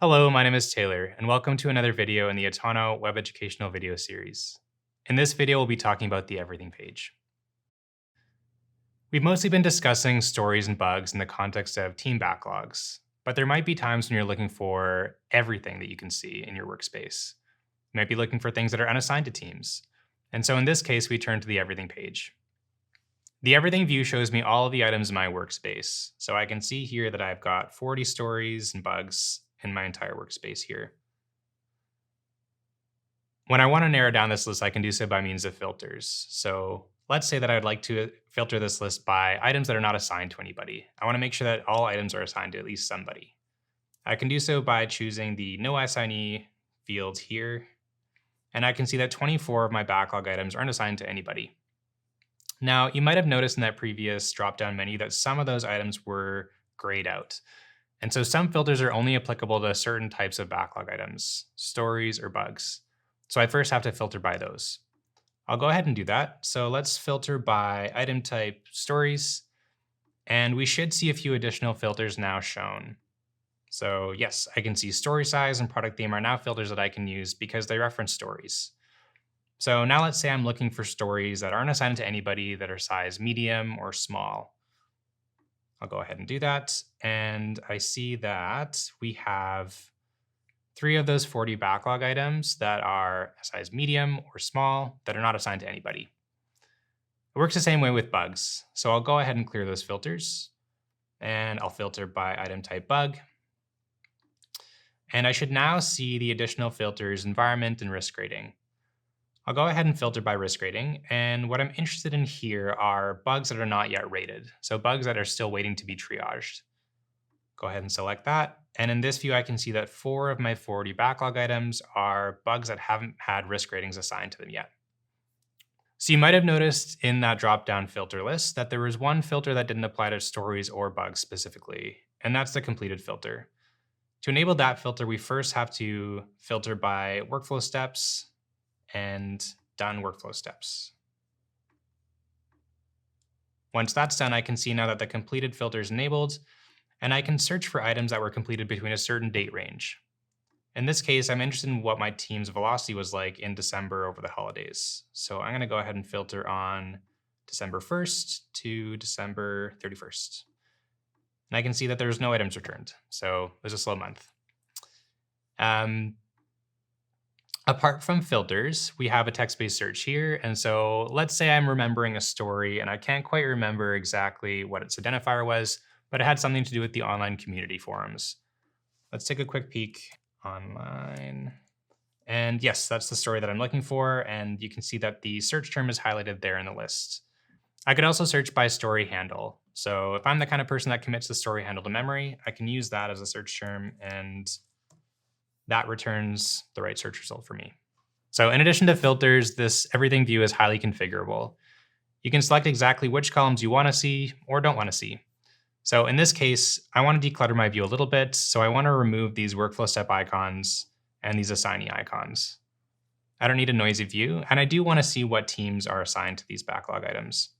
Hello, my name is Taylor, and welcome to another video in the Atono web educational video series. In this video, we'll be talking about the everything page. We've mostly been discussing stories and bugs in the context of team backlogs, but there might be times when you're looking for everything that you can see in your workspace. You might be looking for things that are unassigned to teams. And so in this case, we turn to the everything page. The everything view shows me all of the items in my workspace. So I can see here that I've got 40 stories and bugs in my entire workspace here. When I want to narrow down this list, I can do so by means of filters. So let's say that I'd like to filter this list by items that are not assigned to anybody. I want to make sure that all items are assigned to at least somebody. I can do so by choosing the no assignee field here. And I can see that 24 of my backlog items aren't assigned to anybody. Now, you might have noticed in that previous drop-down menu that some of those items were grayed out. And so some filters are only applicable to certain types of backlog items, stories or bugs. So I first have to filter by those. I'll go ahead and do that. So let's filter by item type stories. And we should see a few additional filters now shown. So yes, I can see story size and product theme are now filters that I can use because they reference stories. So now let's say I'm looking for stories that aren't assigned to anybody that are size medium or small. I'll go ahead and do that. And I see that we have 3 of those 40 backlog items that are size medium or small that are not assigned to anybody. It works the same way with bugs. So I'll go ahead and clear those filters. And I'll filter by item type bug. And I should now see the additional filters environment and risk rating. I'll go ahead and filter by risk rating, and what I'm interested in here are bugs that are not yet rated, so bugs that are still waiting to be triaged. Go ahead and select that, and in this view I can see that 4 of my 40 backlog items are bugs that haven't had risk ratings assigned to them yet. So you might have noticed in that drop-down filter list that there was one filter that didn't apply to stories or bugs specifically, and that's the completed filter. To enable that filter, we first have to filter by workflow steps, and done workflow steps. Once that's done, I can see now that the completed filter is enabled, and I can search for items that were completed between a certain date range. In this case, I'm interested in what my team's velocity was like in December over the holidays. So I'm going to go ahead and filter on December 1st to December 31st. And I can see that there's no items returned, so it was a slow month. Apart from filters, we have a text-based search here. And so let's say I'm remembering a story and I can't quite remember exactly what its identifier was, but it had something to do with the online community forums. Let's take a quick peek online. And yes, that's the story that I'm looking for. And you can see that the search term is highlighted there in the list. I could also search by story handle. So if I'm the kind of person that commits the story handle to memory, I can use that as a search term, and that returns the right search result for me. So in addition to filters, this everything view is highly configurable. You can select exactly which columns you want to see or don't want to see. So in this case, I want to declutter my view a little bit. So I want to remove these workflow step icons and these assignee icons. I don't need a noisy view, and I do want to see what teams are assigned to these backlog items.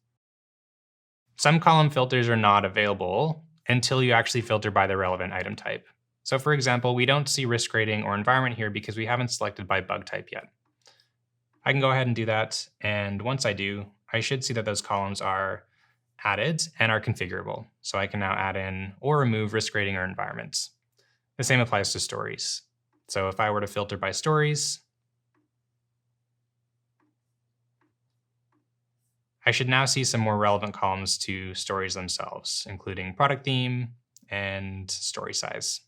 Some column filters are not available until you actually filter by the relevant item type. So for example, we don't see risk rating or environment here because we haven't selected by bug type yet. I can go ahead and do that. And once I do, I should see that those columns are added and are configurable. So I can now add in or remove risk rating or environments. The same applies to stories. So if I were to filter by stories, I should now see some more relevant columns to stories themselves, including product theme and story size.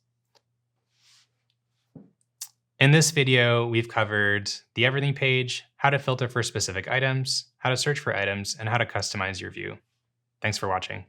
In this video, we've covered the everything page, how to filter for specific items, how to search for items, and how to customize your view. Thanks for watching.